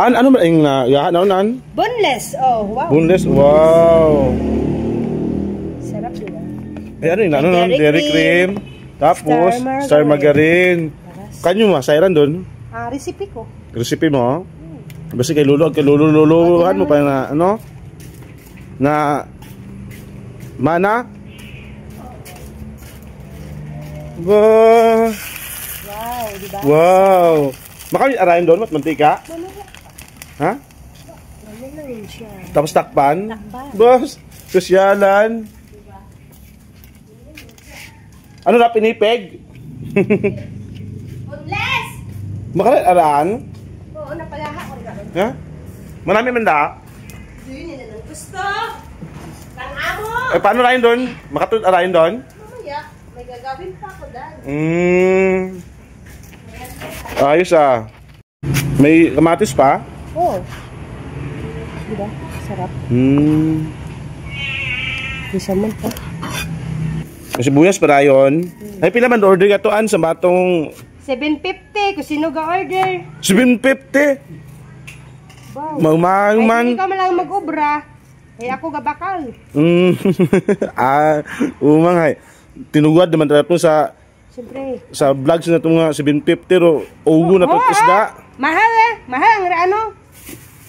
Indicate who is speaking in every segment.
Speaker 1: Ano ba yung yahan? Ano?
Speaker 2: Boneless. Oh, wow.
Speaker 1: Boneless. Wow.
Speaker 2: Sarap diba?
Speaker 1: Ano yun? Ano nun? Dairy cream. Tapos, star margarine. Kanyo masayran doon?
Speaker 2: Recipe ko.
Speaker 1: Recipe mo? Basta kay luluhan mo pa na, ano? Na, mana? Wow.
Speaker 2: Wow, diba?
Speaker 1: Wow. Makami arayin doon, mantika? Ha?
Speaker 2: Ano na rin siya?
Speaker 1: Tapos takpan?
Speaker 2: Takpan.
Speaker 1: Boss, sosyalan. Ano na pinipeg?
Speaker 2: Boneless!
Speaker 1: Makalit araan?
Speaker 2: Oo, napalaha ko rin.
Speaker 1: Ha? Marami man da?
Speaker 2: Yun nila ng gusto. Kang amo!
Speaker 1: Eh, paano arayin doon? Makatulad arayin doon?
Speaker 2: Mamaya, may gagawin pa ako dahil.
Speaker 1: Ayos ah. May kamatis pa?
Speaker 2: Oo. Diba? Sarap. Isa man pa.
Speaker 1: May sibuyas para yun. Ay, pila man order ka toan sa batong...
Speaker 2: 750 kung sino ga-order.
Speaker 1: 750?
Speaker 2: Wow.
Speaker 1: Mamang man.
Speaker 2: Ay, ikaw malang mag-obra. Kaya ako gabakal.
Speaker 1: Umang ay. Tinugad naman tayo sa...
Speaker 2: Siyempre.
Speaker 1: Sa vlogs na itong 750 ro. Ugo na itong isda.
Speaker 2: Mahal eh. Mahal ang ano.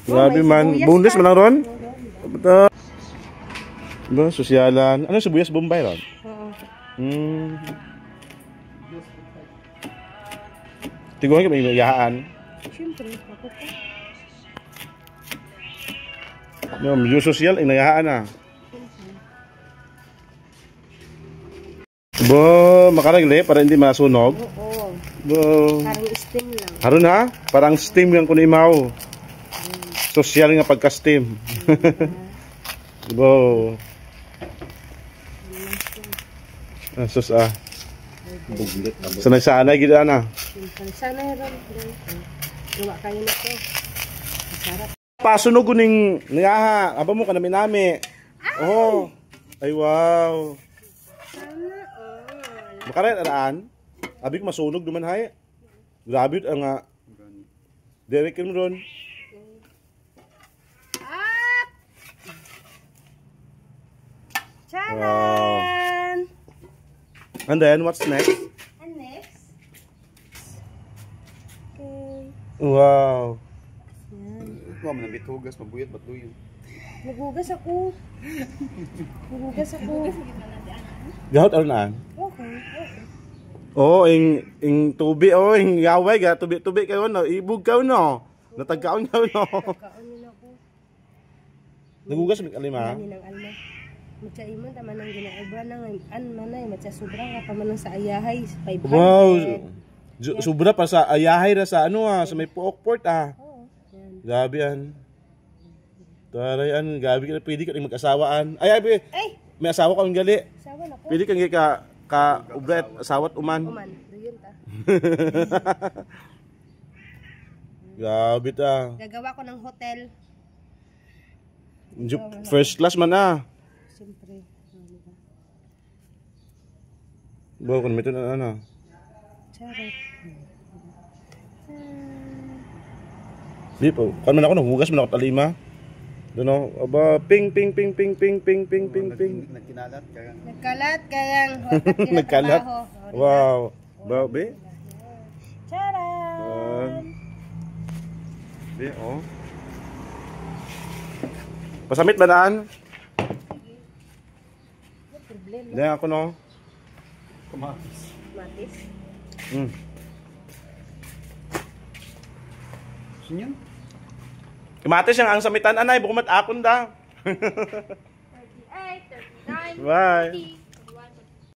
Speaker 1: Grabe man. Boneless man lang ron. Ba, sosyalan. Ano sibuyas Bombay ron?
Speaker 2: Oo.
Speaker 1: Tiguan ka may yahaan.
Speaker 2: Siyempre. Ako pa.
Speaker 1: No, medyo social, inayahaan na. Bo, makaragli para hindi masunog.
Speaker 2: Oo.
Speaker 1: Bo.
Speaker 2: Parang steam lang.
Speaker 1: Haron ha? Parang steam yung kunimaw. Social nga pagka-steam. Bo. Sus ah. Sanay-sanay gid ana.
Speaker 2: Sanay ron. Gawa kayo na to. Masarap.
Speaker 1: Pasunog kuning ngaha, aba mo kanami nami. Oh. Ay wow. Makaret araan. Abi ko masunog duman hay. Grabe ang Derek mo ron.
Speaker 2: Charan!
Speaker 1: And then what's next?
Speaker 2: And next? Okay.
Speaker 1: Wow.
Speaker 3: Wala man nabit hugas, mabuyat ba't doon?
Speaker 2: Nagugas ako. Nagugas ako.
Speaker 1: Gahot araan.
Speaker 2: Okay.
Speaker 1: Oh, ing tubi oh, ing yaway ga tubi kayo no, ibug kayo no. Natagkaon kayo no.
Speaker 2: Kaon nila ako.
Speaker 1: Nagugas mig alima.
Speaker 2: Ani nang alma. Magkaimon taman nang ginaobra nang manay matsa sobra nga taman sa ayahay 500.
Speaker 1: Wow. Sobra pa sa ayahay ra sa ano sa may Pookport ah.
Speaker 2: Oo. Yan.
Speaker 1: Gabi yan. Tarayan, gabi ka pwede ka ring mag-asawaan. Ay. May asawa ka gali.
Speaker 2: Asawa na ko.
Speaker 1: Pwede kang ka ubret asawat uman.
Speaker 2: Uman, doon ta.
Speaker 1: Gabi ta.
Speaker 2: Gagawa ko ng hotel.
Speaker 1: First class man ah.
Speaker 2: Siyempre.
Speaker 1: Bawa ko naman ito na ano.
Speaker 2: Charot.
Speaker 1: Di po. Kan man ako naghugas man ako talima. Dono, aba ping.
Speaker 3: Nagkinalat kaya.
Speaker 2: Nagkalat kayang
Speaker 1: Nagkalat. Wow. Babe.
Speaker 2: Charan.
Speaker 1: Di oh. Pasamit ba daan?
Speaker 2: Problema.
Speaker 1: Di ako no.
Speaker 3: Kamatis.
Speaker 2: Matis.
Speaker 3: Sinyan?
Speaker 1: Kamatis ang samitan anay, bukumat akon da.
Speaker 2: 38, 39,
Speaker 1: Bye.
Speaker 2: 40.